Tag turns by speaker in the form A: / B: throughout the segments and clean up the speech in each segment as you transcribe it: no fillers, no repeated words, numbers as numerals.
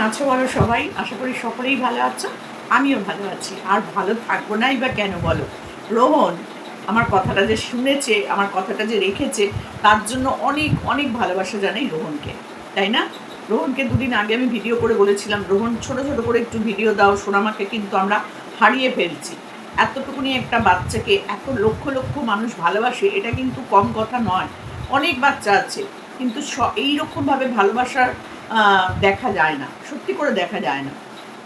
A: আছো বলো সবাই? আশা করি সকলেই ভালো আছো, আমিও ভালো আছি। আর ভালো থাকবো নাই বা কেন বলো? রোহন আমার কথাটা যে শুনেছে, আমার কথাটা যে রেখেছে, তার জন্য অনেক অনেক ভালোবাসা জানাই রোহনকে, তাই না? রোহনকে দুদিন আগে আমি ভিডিও করে বলেছিলাম, রোহন ছোট ছোট করে একটু ভিডিও দাও, সোনামাকে কিন্তু আমরা হারিয়ে ফেলছি। এতটুকুনি একটা বাচ্চাকে এত লক্ষ লক্ষ মানুষ ভালোবাসে, এটা কিন্তু কম কথা নয়। অনেক বাচ্চা আছে কিন্তু এইরকমভাবে ভালোবাসার দেখা যায় না, সত্যি করে দেখা যায় না।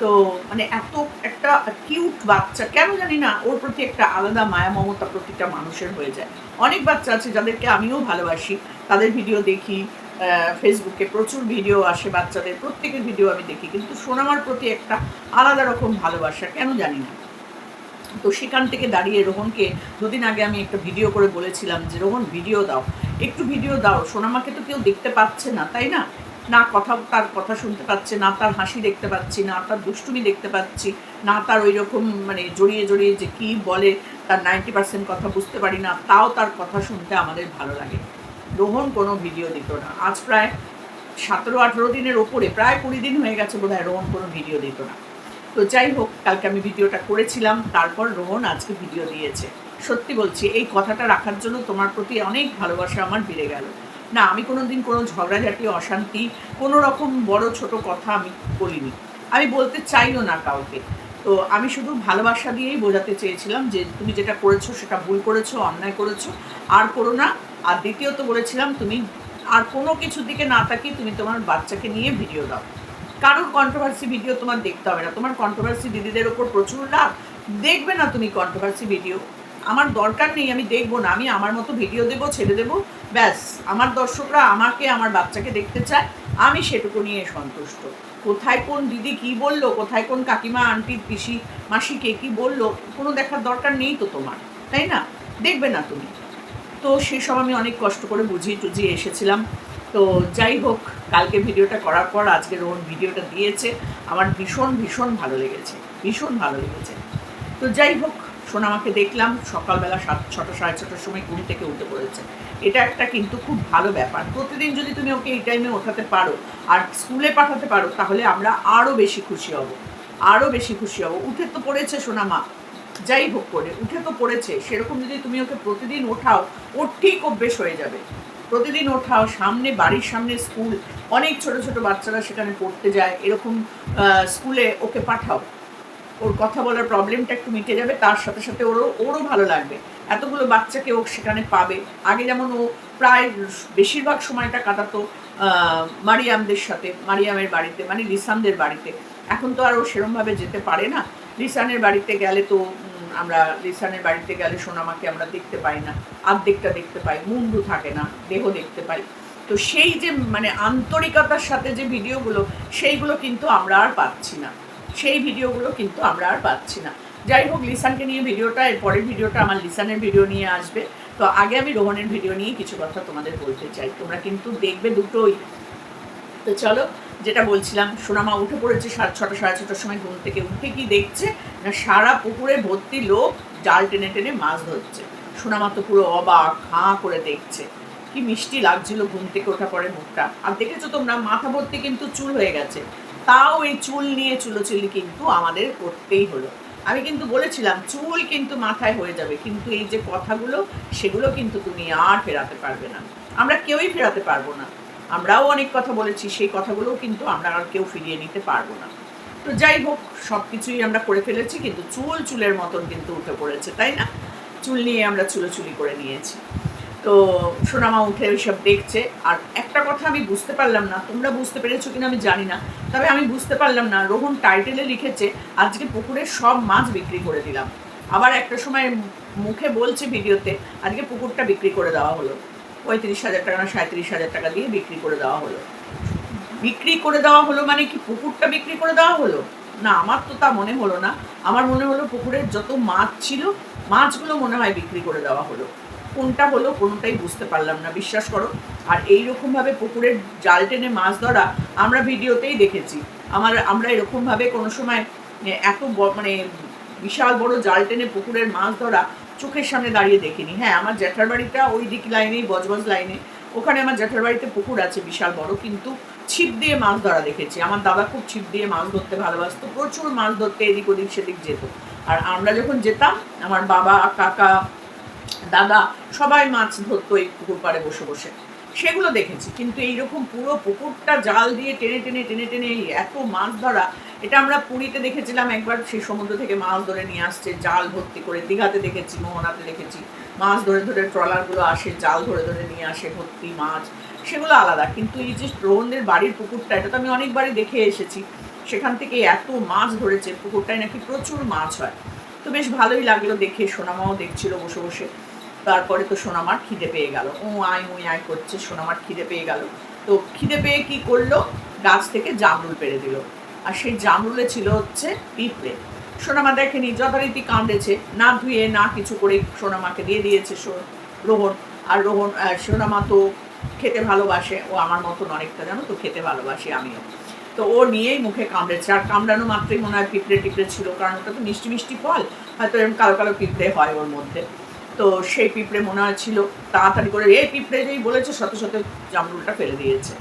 A: তো মানে এত একটা কিউট বাচ্চা, কেন জানি না ওর প্রতি একটা আলাদা মায়া মমতা প্রতিটা মানুষের হয়ে যায়। অনেক বাচ্চা আছে যাদেরকে আমিও ভালোবাসি, তাদের ভিডিও দেখি, ফেসবুকে প্রচুর ভিডিও আসে বাচ্চাদের, প্রত্যেকের ভিডিও আমি দেখি, কিন্তু সোনামার প্রতি একটা আলাদা রকম ভালোবাসা, কেন জানি না। তো সেখান থেকে দাঁড়িয়ে রোহনকে দুদিন আগে আমি একটা ভিডিও করে বলেছিলাম যে রোহন ভিডিও দাও, একটু ভিডিও দাও, সোনামাকে তো কেউ দেখতে পাচ্ছে না, তাই না? না তার কথা শুনতে পাচ্ছে, না তার হাসি দেখতে পাচ্ছি, না তার দুষ্টুমি দেখতে পাচ্ছি, না তার ওই রকম মানে জড়িয়ে জড়িয়ে যে কী বলে তার 90% কথা বুঝতে পারি না, তাও তার কথা শুনতে আমাদের ভালো লাগে। রোহন কোনো ভিডিও দিত না, আজ প্রায় 17-18 দিনের ওপরে, প্রায় 20 দিন হয়ে গেছে বোধহয় রোহন কোনো ভিডিও দিত না। তো যাই হোক, কালকে আমি ভিডিওটা করেছিলাম, তারপর রোহন আজকে ভিডিও দিয়েছে। সত্যি বলছি, এই কথাটা রাখার জন্য তোমার প্রতি অনেক ভালোবাসা আমার বেড়ে গেল। না, আমি কোনো দিন কোনো ঝগড়াঝাটি, অশান্তি, কোনো রকম বড় ছোট কথা আমি বলিনি, আমি বলতে চাইও না কাউকে। তো আমি শুধু ভালোবাসা দিয়েই বোঝাতে চেয়েছিলাম যে তুমি যেটা করেছো সেটা ভুল করেছো, অন্যায় করেছো, আর করো না। আর দ্বিতীয়ত বলেছিলাম তুমি আর কোনো কিছুর দিকে না তাকিয়ে তুমি তোমার বাচ্চাকে নিয়ে ভিডিও দাও। কারোর কন্ট্রোভার্সি ভিডিও তোমার দেখতে হবে না, তোমার কন্ট্রোভার্সি দিদিদের ওপর প্রচুর লাভ, দেখবে না তুমি কন্ট্রোভার্সি ভিডিও। আমার দরকার নেই, আমি দেখবো না, আমি আমার মতো ভিডিও দেবো, ছেড়ে দেবো, ব্যাস। আমার দর্শকরা আমাকে, আমার বাচ্চাকে দেখতে চায়, আমি সেটুকু নিয়ে সন্তুষ্ট। কোথায় কোন দিদি কি বললো, কোথায় কোন কাকিমা, আন্টি, পিসি, মাসিকে কি বললো, কোনো দেখার দরকার নেই তো তোমার, তাই না? দেখবে না তুমি। তো সেসব আমি অনেক কষ্ট করে বুঝিয়ে টুঝিয়ে এসেছিলাম। তো যাই হোক, কালকে ভিডিওটা করার পর আজকে রোহন ভিডিওটা দিয়েছে, আমার ভীষণ ভীষণ ভালো লেগেছে, ভীষণ ভালো লেগেছে। তো যাই হোক, সোনামাকে দেখলাম সকালবেলা 6টা 6:30টার সময় ঘুম থেকে উঠে পড়েছে। এটা একটা কিন্তু খুব ভালো ব্যাপার। প্রতিদিন যদি তুমি ওকে এই টাইমে ওঠাতে পারো আর স্কুলে পাঠাতে পারো, তাহলে আমরা আরও বেশি খুশি হব, আরও বেশি খুশি হব। উঠে তো পড়েছে সোনামা, যাই হোক করে উঠে তো পড়েছে, সেরকম যদি তুমি ওকে প্রতিদিন ওঠাও, ওর ঠিক অভ্যেস হয়ে যাবে। প্রতিদিন ওঠাও, সামনে বাড়ির সামনে স্কুল, অনেক ছোট ছোট বাচ্চারা সেখানে পড়তে যায়, এরকম স্কুলে ওকে পাঠাও, ওর কথা বলার প্রবলেমটা একটু মিটে যাবে, তার সাথে সাথে ওরও ভালো লাগবে। এতগুলো বাচ্চাকে ও সেখানে পাবে। আগে যেমন ও প্রায় বেশিরভাগ সময়টা কাটাতো মারিয়ামদের সাথে, মারিয়ামের বাড়িতে, মানে লিসানদের বাড়িতে। এখন তো আর ও সেরমভাবে যেতে পারে না। লিসানের বাড়িতে গেলে তো আমরা লিসানের বাড়িতে গেলে সোনামাকে আমরা দেখতে পাই না, আর্ধেকটা দেখতে পাই, মুন্ডু থাকে না, দেহ দেখতে পাই। তো সেই যে মানে আন্তরিকতার সাথে যে ভিডিওগুলো, সেইগুলো কিন্তু আমরা আর পাচ্ছি না, সেই ভিডিওগুলো কিন্তু আমরা আর পাচ্ছি না। যাই হোক, লিসানকে নিয়ে ভিডিওটা, এর পরের ভিডিওটা আমার লিসানের ভিডিও নিয়ে আসবে। তো আগে আমি রোহনের ভিডিও নিয়ে কিছু কথা তোমাদের বলতে চাই, তোমরা কিন্তু দেখবে দুটোই। তো চলো, যেটা বলছিলাম, সোনামা উঠে পড়েছে 6:30 6:30টার সময় ঘুম থেকে। উঠে কি দেখছে না, সারা পুকুরে ভর্তি লোক জাল টেনে টেনে মাছ ধরছে। সোনামা তো পুরো অবাক, হাঁ করে দেখছে। কি মিষ্টি লাগছিল ঘুম থেকে ওঠা পরে মুখটা। আর দেখেছো তোমরা, মাথা ভর্তি কিন্তু চুল হয়ে গেছে, তাও এই চুল নিয়ে চুলোচুলি কিন্তু আমাদের করতেই হলো। আমি কিন্তু বলেছিলাম চুল কিন্তু মাথায় হয়ে যাবে, কিন্তু এই যে কথাগুলো, সেগুলো কিন্তু তুমি আর ফেরাতে পারবে না, আমরা কেউই ফেরাতে পারবো না। আমরাও অনেক কথা বলেছি, সেই কথাগুলোও কিন্তু আমরা আর কেউ ফিরিয়ে নিতে পারবো না। তো যাই হোক, সব কিছুই আমরা করে ফেলেছি, কিন্তু চুলের মতন কিন্তু উঠে পড়েছে, তাই না? চুল নিয়ে আমরা চুলোচুলি করে নিয়েছি। তো সোনামা উঠে ওইসব দেখছে। আর একটা কথা আমি বুঝতে পারলাম না, তোমরা বুঝতে পেরেছো কিনা আমি জানি না, তবে আমি বুঝতে পারলাম না, রোহন টাইটেলে লিখেছে আজকে পুকুরের সব মাছ বিক্রি করে দিলাম। আবার একটা সময় মুখে বলছে ভিডিওতে আজকে পুকুরটা বিক্রি করে দেওয়া হলো, 35,000 টাকা না 37,000 টাকা দিয়ে বিক্রি করে দেওয়া হলো। বিক্রি করে দেওয়া হলো মানে কি পুকুরটা বিক্রি করে দেওয়া হলো? না, আমার তো তা মনে হলো না। আমার মনে হলো পুকুরের যত মাছ ছিল, মাছগুলো মনে হয় বিক্রি করে দেওয়া হলো। কোনটা হলো কোনোটাই বুঝতে পারলাম না, বিশ্বাস করো। আর এইরকমভাবে পুকুরের জাল টেনে মাছ ধরা আমরা ভিডিওতেই দেখেছি। আমরা এরকমভাবে কোনো সময় এত মানে বিশাল বড় জাল টেনে পুকুরের মাছ ধরা চোখের সামনে দাঁড়িয়ে দেখিনি। হ্যাঁ, আমার জ্যাঠার বাড়িটা ওই দিক লাইনেই, বজবজ লাইনে, ওখানে আমার জ্যাঠার বাড়িতে পুকুর আছে বিশাল বড়, কিন্তু ছিপ দিয়ে মাছ ধরা দেখেছি। আমার দাদা খুব ছিপ দিয়ে মাছ ধরতে ভালোবাসতো, প্রচুর মাছ ধরতে এদিক ওদিক সেদিক যেত। আর আমরা যখন যেতাম, আমার বাবা, কাকা, দাদা সবাই মাছ ধরতো এই পুকুর পাড়ে বসে বসে, সেগুলো দেখেছি। কিন্তু এইরকম পুরো পুকুরটা জাল দিয়ে টেনে টেনে টেনে টেনে এত মাছ ধরা, এটা আমরা পুরীতে দেখেছিলাম একবার, সেই সমুদ্র থেকে মাছ ধরে নিয়ে আসছে জাল ভর্তি করে। দীঘাতে দেখেছি, মোহনাতে দেখেছি, মাছ ধরে ধরে ট্রলারগুলো আসে, জাল ধরে ধরে নিয়ে আসে ভর্তি মাছ, সেগুলো আলাদা। কিন্তু এই যে রোহনদের বাড়ির পুকুরটা, এটা তো আমি অনেকবারই দেখে এসেছি, সেখান থেকে এত মাছ ধরেছে, পুকুরটায় নাকি প্রচুর মাছ হয়। তো বেশ ভালোই লাগলো দেখে, সোনামাও দেখছিল বসে বসে। তারপরে তো সোনামার খিদে পেয়ে গেল, ও আয় মুই আয় করছে, সোনামার খিদে পেয়ে গেল। তো খিদে পেয়ে কি করলো, গাছ থেকে জামরুল পেড়ে দিল, আর সেই জামরুলে ছিল হচ্ছে পিঁপড়ে। সোনামা দেখেনি, যথারীতি কাঁদেছে, না ধুয়ে না কিছু করে সোনামাকে দিয়ে দিয়েছে রোহন। আর রোহন, সোনামা তো খেতে ভালোবাসে, ও আমার মতন অনেকটা, জানো তো, খেতে ভালোবাসি আমিও। তো ও নিয়েই মুখে কামড়েছে, আর কামড়ানো মাত্রই মনে হয় পিঁপড়ে টিপড়ে ছিল, কারণ ওটা তো মিষ্টি মিষ্টি ফল, হয়তো এরকম কালো কালো পিঁপড়ে হয় ওর মধ্যে। তো সেই পিঁপড়ে মনে হয় ছিল, তাড়াতাড়ি করে এই পিঁপড়ে যেই বলেছে সাথে সাথে জামরুলটা ফেলে দিয়েছে।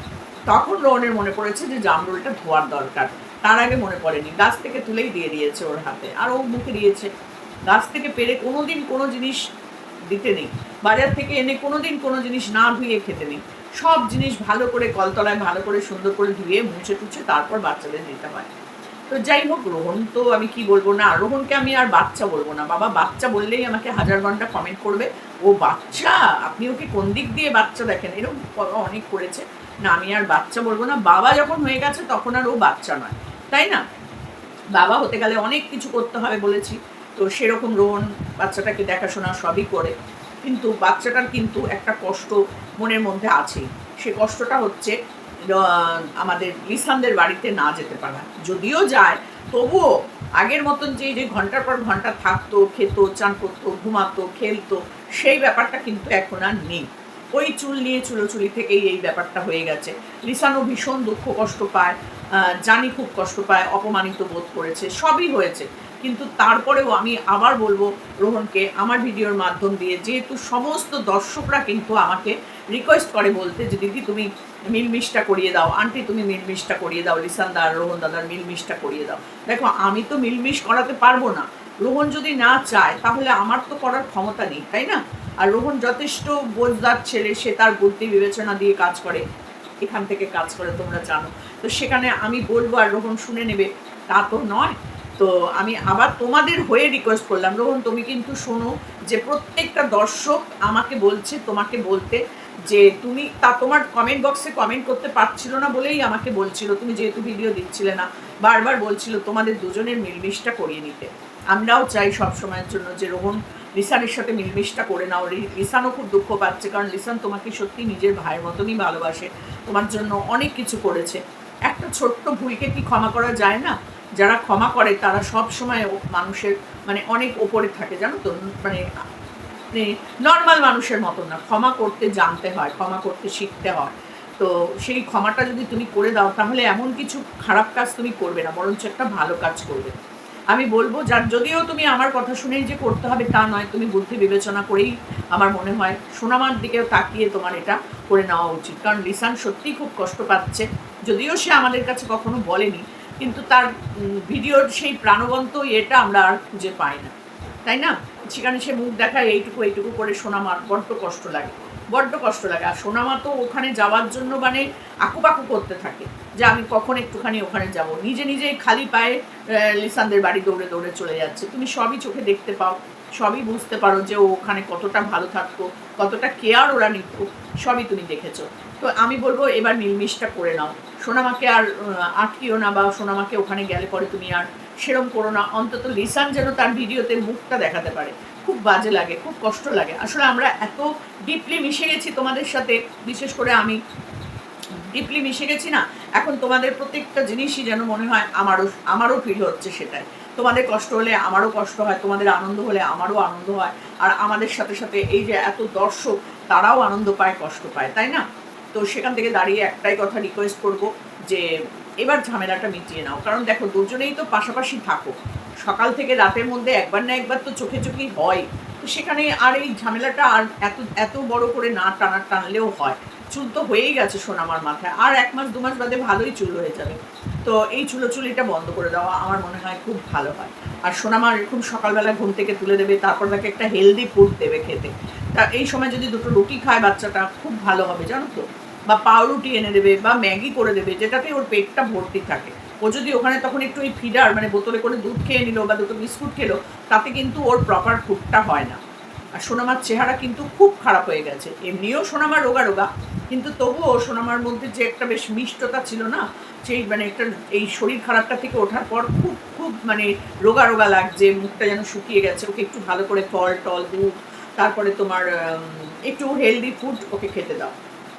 A: তখন রোহনের মনে পড়েছে যে জামরুলটা ধোয়ার দরকার, তার আগে মনে পড়েনি, গাছ থেকে তুলেই দিয়ে দিয়েছে ওর হাতে, আর ও মুখে দিয়েছে। গাছ থেকে পেরে কোনোদিন কোনো জিনিস দিতে নেই, বাজার থেকে এনে কোনোদিন কোনো জিনিস না ধুয়ে খেতে নেই। সব জিনিস ভালো করে কলতলায় ভালো করে সুন্দর করে ধুয়ে মুছে টুছে তারপর বাচ্চাদের দিতে হয়। তো যাই হোক, রোহন তো আমি কি বলবো, না রোহনকে আমি আর বাচ্চা বলবো না, বাবা বাচ্চা বললেই আমাকে 1000 ঘন্টা কমেন্ট করবে, ও বাচ্চা, আপনি ওকে কোন দিক দিয়ে বাচ্চা দেখেন, এরকম অনেক করেছে। না, আমি আর বাচ্চা বলবো না, বাবা যখন হয়ে গেছে তখন আর ও বাচ্চা নয়, তাই না? বাবা হতে গেলে অনেক কিছু করতে হবে বলেছি, তো সেরকম রোহন বাচ্চাটাকে দেখাশোনা সবই করে। কিন্তু বাচ্চাটার কিন্তু একটা কষ্ট মনের মধ্যে আছেই, সে কষ্টটা হচ্ছে আমাদের লিসানদের বাড়িতে না যেতে পারা। যদিও যায়, তবুও আগের মতন যে যে ঘন্টার পর ঘন্টা থাকতো, খেত, চান করতো, ঘুমাতো, খেলতো, সেই ব্যাপারটা কিন্তু এখন আর নেই। ওই চুল নিয়ে চুলোচুলি থেকেই এই ব্যাপারটা হয়ে গেছে। লিসানও ভীষণ দুঃখ কষ্ট পায়, জানি খুব কষ্ট পায়, অপমানিত বোধ করেছে, সবই হয়েছে। কিন্তু তারপরেও আমি আবার বলবো রোহনকে আমার ভিডিওর মাধ্যম দিয়ে, যেহেতু সমস্ত দর্শকরা কিন্তু আমাকে রিকোয়েস্ট করে বলতে যে দিদি তুমি মিলমিশটা করিয়ে দাও, আন্টি তুমি মিলমিশটা করিয়ে দাও, লিসান দা আর রোহন দাদার মিলমিশটা করিয়ে দাও। দেখো, আমি তো মিলমিশ করাতে পারবো না, রোহন যদি না চায় তাহলে আমার তো করার ক্ষমতা নেই, তাই না? আর রোহন যথেষ্ট বোঝদার ছেলে, সে তার বুদ্ধি বিবেচনা দিয়ে কাজ করে, এখান থেকে কাজ করে, তোমরা জানো। তো সেখানে আমি বলবো আর রোহন শুনে নেবে, তা তো নয়। তো আমি আবার তোমাদের হয়ে রিকোয়েস্ট করলাম, রোহন তুমি কিন্তু শোনো, যে প্রত্যেকটা দর্শক আমাকে বলছে তোমাকে বলতে, যে তুমি তোমার কমেন্ট বক্সে কমেন্ট করতে পারছিল না বলেই আমাকে বলছিল, তুমি যেহেতু ভিডিও দিচ্ছিলে না, বারবার বলছিল তোমাদের দুজনের মিলমিশটা করিয়ে নিতে। আমরাও চাই সব সময়ের জন্য যে রোহন লিসানের সাথে মিলমিশটা করে নাও। লিসানও খুব দুঃখ পাচ্ছে, কারণ লিসান তোমাকে সত্যি নিজের ভাইয়ের মতনই ভালোবাসে, তোমার জন্য অনেক কিছু করেছে। একটা ছোট্ট ভুলকে কি ক্ষমা করা যায় না? যারা ক্ষমা করে তারা সব সময় মানুষের মানে অনেক ওপরে থাকে, জানো তো, মানে নর্মাল মানুষের মতন না, ক্ষমা করতে জানতে হয়, ক্ষমা করতে শিখতে হয়। তো সেই ক্ষমাটা যদি তুমি করে দাও, তাহলে এমন কিছু খারাপ কাজ তুমি করবে না, বরঞ্চ একটা ভালো কাজ করবে। আমি বলবো, যার যদিও তুমি আমার কথা শুনেই যে করতে হবে তা নয়, তুমি বুদ্ধি বিবেচনা করেই আমার মনে হয় সোনামার দিকেও তাকিয়ে তোমার এটা করে নেওয়া উচিত। কারণ লিসান সত্যিই খুব কষ্ট পাচ্ছে, যদিও সে আমাদের কাছে কখনো বলেনি, কিন্তু তার ভিডিওর সেই প্রাণবন্ত এটা আমরা আর খুঁজে পাই না, তাই না? সেখানে সে মুখ দেখায় এইটুকু এইটুকু করে, সোনামার বড্ড কষ্ট লাগে, বড্ড কষ্ট লাগে। আর সোনামা তো ওখানে যাওয়ার জন্য মানে আকুপাকু করতে থাকে যে আমি কখন একটুখানি ওখানে যাব, নিজে নিজেই খালি পায়ে লিসানদের বাড়ি দৌড়ে দৌড়ে চলে যাচ্ছে। তুমি সবই চোখে দেখতে পাও, সবই বুঝতে পারো যে ও ওখানে কতটা ভালো থাকতো, কতটা কেয়ার ওরা নিত, সবই তুমি দেখেছো। তো আমি বলবো এবার মিলমিশটা করে নাও, সোনামাকে আর আটকিও না, বা সোনামাকে ওখানে গেলে পরে তুমি আর সেরম করো না। অন্তত লিসান যেন তার ভিডিওতে মুখটা দেখাতে পারে। খুব বাজে লাগে, খুব কষ্ট লাগে। আসলে আমরা এত ডিপলি মিশে গেছি তোমাদের সাথে, বিশেষ করে আমি ডিপলি মিশে গেছি না, এখন তোমাদের প্রত্যেকটা জিনিসই যেন মনে হয় আমারও ফিল হচ্ছে। সেটাই, তোমাদের কষ্ট হলে আমারও কষ্ট হয়, তোমাদের আনন্দ হলে আমারও আনন্দ হয়, আর আমাদের সাথে সাথে এই যে এত দর্শক, তারাও আনন্দ পায়, কষ্ট পায়, তাই না? তো সেখান থেকে দাঁড়িয়ে একটাই কথা রিকোয়েস্ট করব, যে এবার ঝামেলাটা মিটিয়ে নাও। কারণ দেখো, দুজনেই তো পাশাপাশি থাকো, সকাল থেকে রাতের মধ্যে একবার না একবার তো চোখে চোখেই হয়। তো সেখানে আর এই ঝামেলাটা আর এত এত বড় করে না টানলেও হয়। চুল তো হয়েই গেছে সোনামার মাথায়, আর 1 মাস 2 মাস বাদে ভালোই চুল হয়ে যাবে। তো এই চুলোচুলিটা বন্ধ করে দেওয়া আমার মনে হয় খুব ভালো হয়। আর সোনামার এরকম সকালবেলা ঘুম থেকে তুলে দেবে, তারপর তাকে একটা হেলদি ফুড দেবে খেতে। তা এই সময় যদি 2টো রুটি খায় বাচ্চাটা, খুব ভালো হবে জানো তো। বা পাউরুটি এনে দেবে বা ম্যাগি করে দেবে, যেটাতে ওর পেটটা ভর্তি থাকে। ও যদি ওখানে তখন একটু ওই ফিডার মানে বোতলে করে দুধ খেয়ে নিল বা 2টো বিস্কুট খেলো, তাতে কিন্তু ওর প্রপার ফুডটা হয় না। আর সোনামার চেহারা কিন্তু খুব খারাপ হয়ে গেছে। এমনিও সোনামার রোগা রোগা, কিন্তু তবুও সোনামার মধ্যে যে একটা বেশ মিষ্টতা ছিল না, সেই মানে একটা এই শরীর খারাপটা থেকে ওঠার পর খুব খুব মানে রোগা রোগা লাগছে, মুখটা যেন শুকিয়ে গেছে। ওকে একটু ভালো করে ফল টল দুধ, তারপরে তোমার একটু হেলদি ফুড ওকে খেতে দাও।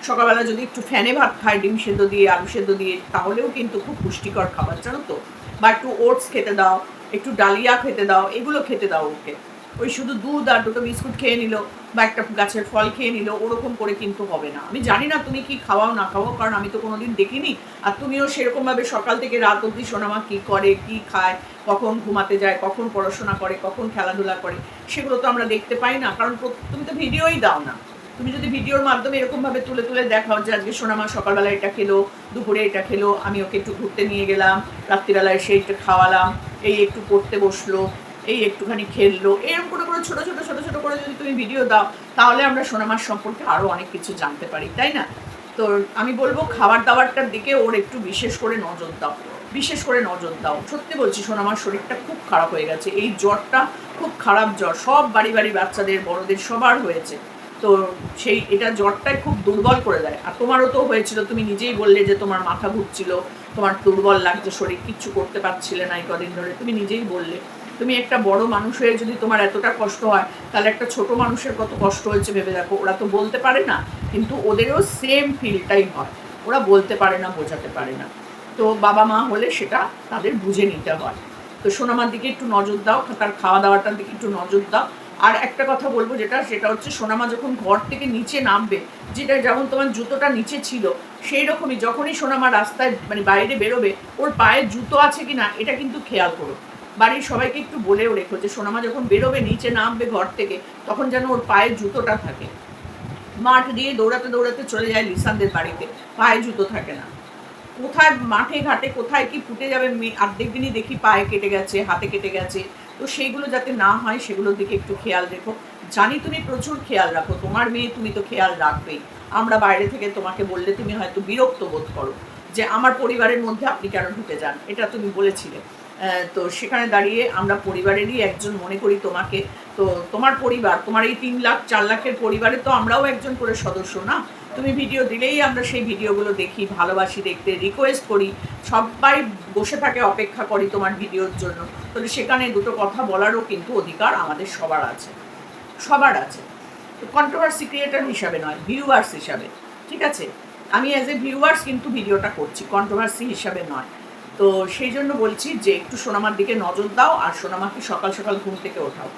A: সকালবেলা যদি একটু ফ্যানে ভাত খায় ডিম সেদ্ধ দিয়ে আলু সেদ্ধ দিয়ে, তাহলেও কিন্তু খুব পুষ্টিকর খাবার জানো তো। বা একটু ওটস খেতে দাও, একটু ডালিয়া খেতে দাও, এগুলো খেতে দাও ওকে। ওই শুধু দুধ আর 2টো বিস্কুট খেয়ে নিল বা একটা গাছের ফল খেয়ে নিল, ওরকম করে কিন্তু হবে না। আমি জানি না তুমি কি খাওয়াও না খাওয়াও, কারণ আমি তো কোনোদিন দেখিনি। আর তুমিও সেরকমভাবে সকাল থেকে রাত অবধি সোনামা কী করে, কী খায়, কখন ঘুমাতে যায়, কখন পড়াশোনা করে, কখন খেলাধুলা করে, সেগুলো তো আমরা দেখতে পাই না, কারণ তুমি তো ভিডিওই দাও না। তুমি যদি ভিডিওর মাধ্যমে এরকমভাবে তুলে তুলে দেখাও যে আজকে সোনামা সকালবেলা এটা খেলো, দুপুরে এটা খেলো, আমি ওকে একটু ঘুরতে নিয়ে গেলাম, রাত্রিবেলায় এসে একটু খাওয়ালাম, এই একটু পড়তে বসলো, এই একটুখানি খেললো, এরকম করে করে ছোটো ছোটো ছোটো ছোটো করে যদি তুমি ভিডিও দাও, তাহলে আমরা সোনামার সম্পর্কে আরও অনেক কিছু জানতে পারি, তাই না? তো আমি বলবো খাবার দাবারটার দিকে ওর একটু বিশেষ করে নজর দাও, বিশেষ করে নজর দাও। সত্যি বলছি সোনামার শরীরটা খুব খারাপ হয়ে গেছে। এই জ্বরটা খুব খারাপ জ্বর, সব বাড়ি বাড়ি বাচ্চাদের বড়দের সবার হয়েছে। তো সেই এটা জ্বরটাই খুব দুর্বল করে দেয়। আর তোমারও তো হয়েছিল, তুমি নিজেই বললে যে তোমার মাথা ঘুরছিল, তোমার দুর্বল লাগছে শরীর, কিচ্ছু করতে পারছিলে না এই কদিন ধরে, তুমি নিজেই বললে। তুমি একটা বড় মানুষ হয়ে যদি তোমার এতটা কষ্ট হয়, তাহলে একটা ছোট মানুষের কত কষ্ট হয়েছে ভেবে দেখো। ওরা তো বলতে পারে না, কিন্তু ওদেরও সেম ফিলটাই হয়। ওরা বলতে পারে না, বোঝাতে পারে না। তো বাবা মা হলে সেটা তাদের বুঝে নিতে হয়। তো সোনামার দিকে একটু নজর দাও, তার খাওয়া দাওয়াটার দিকে একটু নজর দাও। আর একটা কথা বলবো, সেটা হচ্ছে সোনামা যখন ঘর থেকে নিচে নামবে, যেটা যেমন তোমার জুতোটা নিচে ছিল, সেই রকমই যখনই সোনামা রাস্তায় মানে বাইরে বেরোবে, ওর পায়ে জুতো আছে কিনা এটা কিন্তু খেয়াল করো। বাড়ির সবাইকে একটু বলেও রেখো যে সোনামা যখন বেরোবে, নিচে নামবে ঘর থেকে, তখন যেন ওর পায়ে জুতোটা থাকে। মাঠ দিয়ে দৌড়াতে দৌড়াতে চলে যায় লিসানদের বাড়িতে, পায়ে জুতো থাকে না। কোথায় মাঠে ঘাটে কোথায় কি ফুটে যাবে, অর্ধেক দিনই দেখি পায়ে কেটে গেছে, হাতে কেটে গেছে। তো সেইগুলো যাতে না হয় সেগুলোর দিকে একটু খেয়াল রেখো। জানি তুমি প্রচুর খেয়াল রাখো, তোমার মেয়ে, তুমি তো খেয়াল রাখবেই। আমরা বাইরে থেকে তোমাকে বললে তুমি হয়তো বিরক্ত বোধ করো যে আমার পরিবারের মধ্যে আপনি কেন ঢুকে যান, এটা তুমি বলেছিলে। তো সেখানে দাঁড়িয়ে আমরা পরিবারেরই একজন মনে করি তোমাকে। তো তোমার পরিবার, তোমার এই 3 লাখ 4 লাখের পরিবারে তো আমরাও একজন করে সদস্য না। তুমি ভিডিও দিলেই আমরা সেই ভিডিওগুলো দেখি, ভালোবাসি দেখতে, রিকোয়েস্ট করি, সবাই বসে থাকে অপেক্ষা করি তোমার ভিডিওর জন্য। তাহলে সেখানে 2টো কথা বলারও কিন্তু অধিকার আমাদের সবার আছে, সবার আছে। তো কন্ট্রোভার্সি ক্রিয়েটার হিসাবে নয়, ভিউয়ার্স হিসাবে, ঠিক আছে? আমি অ্যাজ এ ভিউয়ার্স কিন্তু ভিডিওটা করছি, কন্ট্রোভার্সি হিসাবে নয়। তো সেই জন্য বলছি যে একটু সোনামার দিকে নজর দাও, আর সোনামাকে সকাল সকাল ঘুম থেকে ওঠাও,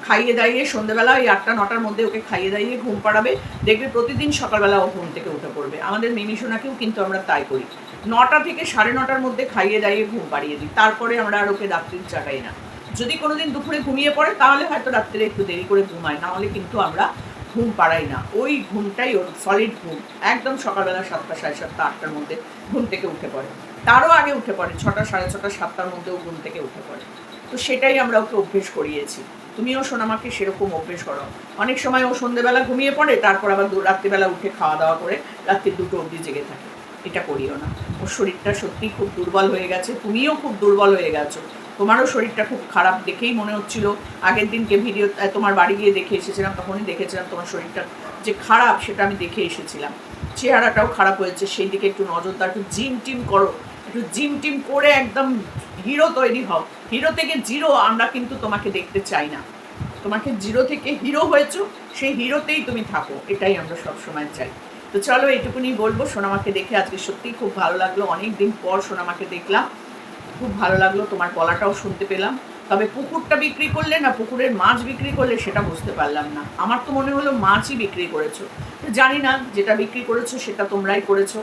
A: খাইয়ে দাইয়ে সন্ধ্যেবেলা ওই 8টা 9টার মধ্যে ওকে খাইয়ে দাইয়ে ঘুম পাড়াবে। দেখবে প্রতিদিন সকালবেলা ও ঘুম থেকে উঠে পড়বে। আমাদের মিমিসোনাকেও কিন্তু আমরা তাই করি, 9টা থেকে 9:30টার মধ্যে খাইয়ে দাইয়ে ঘুম পাড়িয়ে দিই, তারপরে আমরা আর ওকে রাত্রির জাগাই না। যদি কোনোদিন দুপুরে ঘুমিয়ে পড়ে তাহলে হয়তো রাত্রে একটু দেরি করে ঘুমায়, না হলে কিন্তু আমরা ঘুম পাড়াই না। ওই ঘুমটাই ওর সলিড ঘুম, একদম সকালবেলা 7টা 7:30 8টার মধ্যে ঘুম থেকে উঠে পড়ে, তারও আগে উঠে পড়ে, 6টা 6:30 7টার মধ্যেও ঘুম থেকে উঠে পড়ে। তো সেটাই আমরা ওকে অভ্যেস করিয়েছি। তুমিও সোনামাকে সেরকম অভ্যেস করো। অনেক সময় ও সন্ধ্যেবেলা ঘুমিয়ে পড়ে, তারপর আবার রাত্রিবেলা উঠে খাওয়া দাওয়া করে রাত্রি 2টো অবধি জেগে থাকে। এটা করিও না। ওর শরীরটা সত্যিই খুব দুর্বল হয়ে গেছে, তুমিও খুব দুর্বল হয়ে গেছো। তোমারও শরীরটা খুব খারাপ, দেখেই মনে হচ্ছিল। আগের দিনকে ভিডিও তোমার বাড়ি গিয়ে দেখে এসেছিলাম, তখনই দেখেছিলাম তোমার শরীরটা যে খারাপ, সেটা আমি দেখে এসেছিলাম। চেহারাটাও খারাপ হয়েছে, সেই দিকে একটু নজর দাও, একটু জিম টিম করো, একটু জিম টিম করে একদম হিরো তৈরি হও। হিরো থেকে জিরো আমরা কিন্তু তোমাকে দেখতে চাই না। তোমাকে জিরো থেকে হিরো হয়েছো, সেই হিরোতেই তুমি থাকো, এটাই আমরা সবসময় চাই। তো চলো, এইটুকুনি বলবো। সোনামাকে দেখে আজকে সত্যিই খুব ভালো লাগলো, অনেক দিন পর সোনামাকে দেখলাম, খুব ভালো লাগলো। তোমার গলাটাও শুনতে পেলাম। তবে পুকুরটা বিক্রি করলে না পুকুরের মাছ বিক্রি করলে সেটা বুঝতে পারলাম না। আমার তো মনে হলো মাছই বিক্রি করেছো। তো জানি না, যেটা বিক্রি করেছো সেটা তোমরাই করেছো,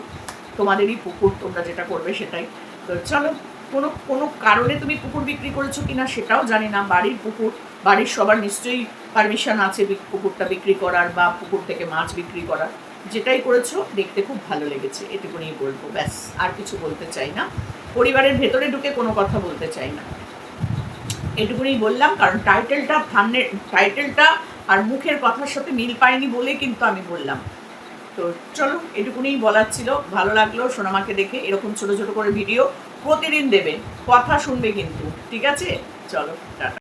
A: তোমাদেরই পুকুর, তোমরা যেটা করবে সেটাই। তো চলো, কোনো কোনো কারণে তুমি পুকুর বিক্রি করেছো কিনা সেটাও জানি না। বাড়ির পুকুর, বাড়ির সবার নিশ্চয়ই পারমিশন আছে পুকুরটা বিক্রি করার বা পুকুর থেকে মাছ বিক্রি করার। যেটাই করেছো দেখতে খুব ভালো লেগেছে, এটুকুনি বলবো, ব্যাস আর কিছু বলতে চাই না, পরিবারের ভেতরে ঢুকে কোনো কথা বলতে চাই না, এটুকুনি বললাম। কারণ টাইটেলটা আর মুখের কথার সাথে মিল পাইনি বলে কিন্তু আমি বললাম। তো চলো, এটুকুনি বলার ছিল। ভালো লাগলো সোনামাকে দেখে। এরকম ছোট ছোট করে ভিডিও প্রতিদিন দেবে, কথা শুনবে কিন্তু, ঠিক আছে? চলো, টাটা।